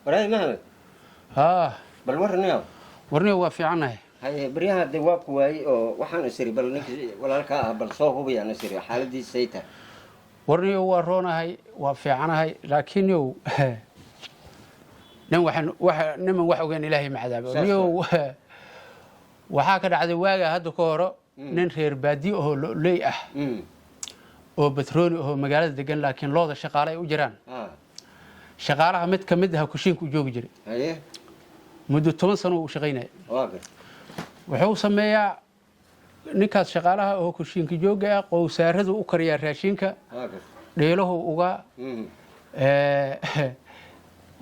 وراي محمد بل ورنيو waa fiicanahay هاي بريها دواك واي waxaan isiri bal ninki walaalka bal soo hubiyaan isiri xaaladiisa sayta warniyo waa roonahay waa fiicanahay laakiin yow nin wax ogeyn ilaahay ma cadaabo yow waxa ka dhacday waaga hadda ka horo nin reer baadi oo leey ah oo batrooni oo magaalada degan laakiin looda shaqaale ay u jiraan shaqaalaha mid ka mid ah kushiinku joogi jiray haye muddo 10 sano uu shaqeynay waaga wuxuu sameeyaa ninkaas shaqaalaha oo kushiinka jooga qowsaaradu u kariya raashinka waaga dheelahu uga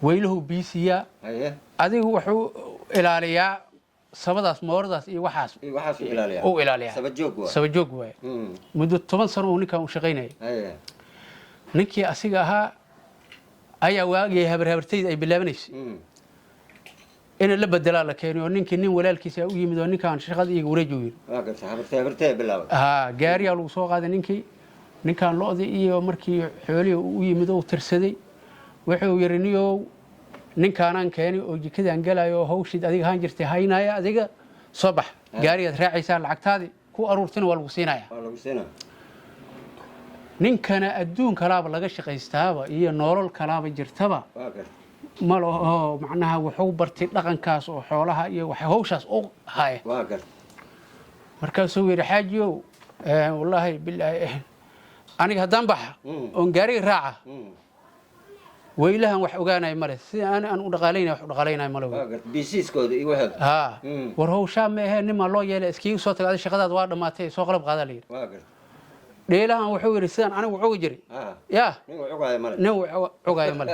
weyluhu biisiya haye adigu wuxuu ilaaliyaa sabadaas mooradaas iyo waxaas uu ilaaliyaa sabajoog waay muddo 10 sano uu ninkan u shaqeynay haye ninkii asiga ahaa ayaa waagii habartayda ay bilaabanaysa in la bedela la keenay ninkii nin walaalkiisa u yimid oo ninkan shaqada iyaga wareejiyo waaga habartay bilaabay gaari lagu soo qaaday ninkan loodi iyo markii xoolihi u yimid oo tirsaday wuxuu yariniyo ninkan keenay oo jikadaan galayo hawshid adiga haan jirtay haynaya adiga soo bax gaariga raacaysa lacagtaadi ku aruurtina waa lagu siinaya ninkana adduun kalaaba laga shaqaystaaba iyo nolol kalaaba jirtaba malo macnaha wuxuu bartay dhaqankaas oo xoolaha iyo wax hawshaas oo haay markaas uu yiri xaajiyo wallahi billahi aniga hadan baxa oo gaari raaca weylahan wax ogaanay male si aan u dhaqaaleynay male biisiskooda iyo waxa war hawsha ma ahayn nima loo yeelay iskiga soo tagay shaqadaad waa dhamaatay soo qalab qaada leeyahay dheelahan wuxuu yiri sidaan anigu ugu jiri nin ugaay male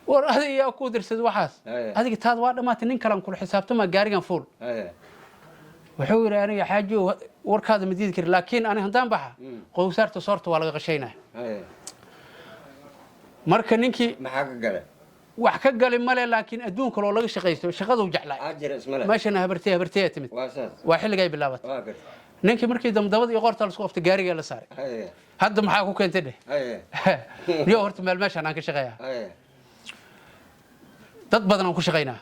war adiga ku dirsad waxaas adiga taad waa dhamaatay nin kale ku xisaabtama gaarigan fuul wuxuu yiri aniga xaajiyo warkaada madiid kar laakiin aniga hadaan baxa qowsaarta soorta waa laga qashaynaa marka ninkii maxaa ka galay wax ka galay male laakiin adduunka loo laga shaqeysto shaqadu jeclay ajir ismale maashana habartay timid waa xilligay bilaabatay ninkii markii damdabada iyo qorta la isku qaftay gaariga la saaray hadda maxaa ku keentay niyo horta meel meeshan aan ka shaqeeyaa dad badan oo ku shaqeynaa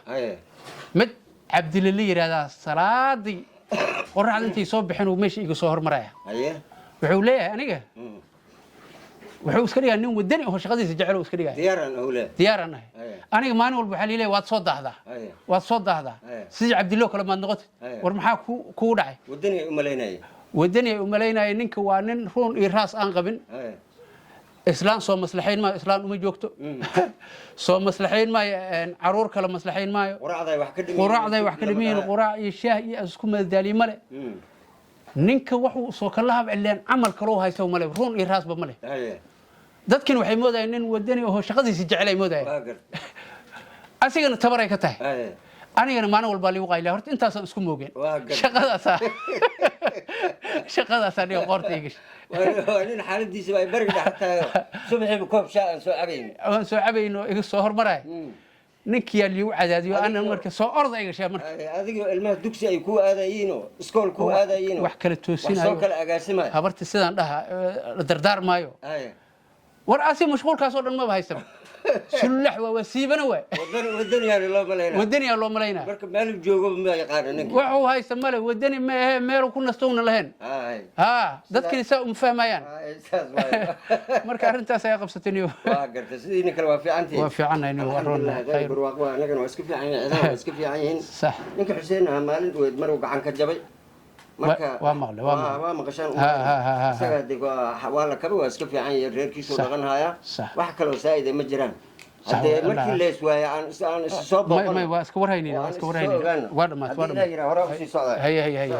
mid Cabdillah yiraahdaa salaadi qorraxda intii soo bixin oo meesha iga soo hormaraya wuxuu leeyahay aniga wuxuu iska dhigaa nin wadani oo shaqadiisa jecel oo iska dhigaa diyaaran aniga maalin walba waxa leeyahay waad soo daahdaa sidii Cabdillah kala maad noqotay war maxaa ku dhacay wadani u maleynay ninka waa nin ruun iyo raas aan qabin إسلام سو مصلحين ما إسلام وما جوكتو سو مصلحين ما عرور كلا مصلحين ما قراع ذي وحكي مين قراع يشاه يأسكم الدالي ملء نينك وحو سو كلها بعلان عمل كروه هاي سو ملء رون إرهاس بملء دت كن وحي مودا إنن ودني وهو شقدي سجعلي مودا أسيقنا تبرأي كته أنا ما أنا والبالي وقايله هرت أنت أصلا اسكم موجين شقة ثانية قارتيش وأنا حالة دي سباي برجع حتى سبحي بكوب شاء سو عبي إنه يصهر مراي نكيا اللي وعدادي وأنا مركز سو أرض أي شيء مركز هذا الماء دكسي يكون هذا ينو سكول كو هذا ينو وحكلت توسين سكول أجاسمة هبرت السنة لها دردار مايو ورأسي مشغول كاسور ما بهايسم سلح ووسيبنا والدنيا الله ملينا مركب مالك جوجو ما يقارنك وهو هاي سمله والدنيا ما كنا استونا لهن دتك نساء مفهميان مركب أنت سيقف ستنيو قرت سيدي كلوا في عنتي وفي عنا إنه ورونا خير برواقوا لكن واسكف يعني اسكف يعني صح نك حسين مالد ومروق عن كجبي وامغلي قشان سجدك حوالا كبوا اسكف يعني ريركيسو دغنهايا wax kale oo saayid ma jiraan hadee markii la iswaayo aan soo boqon ما اسكو ورهيني waa dhamaad هي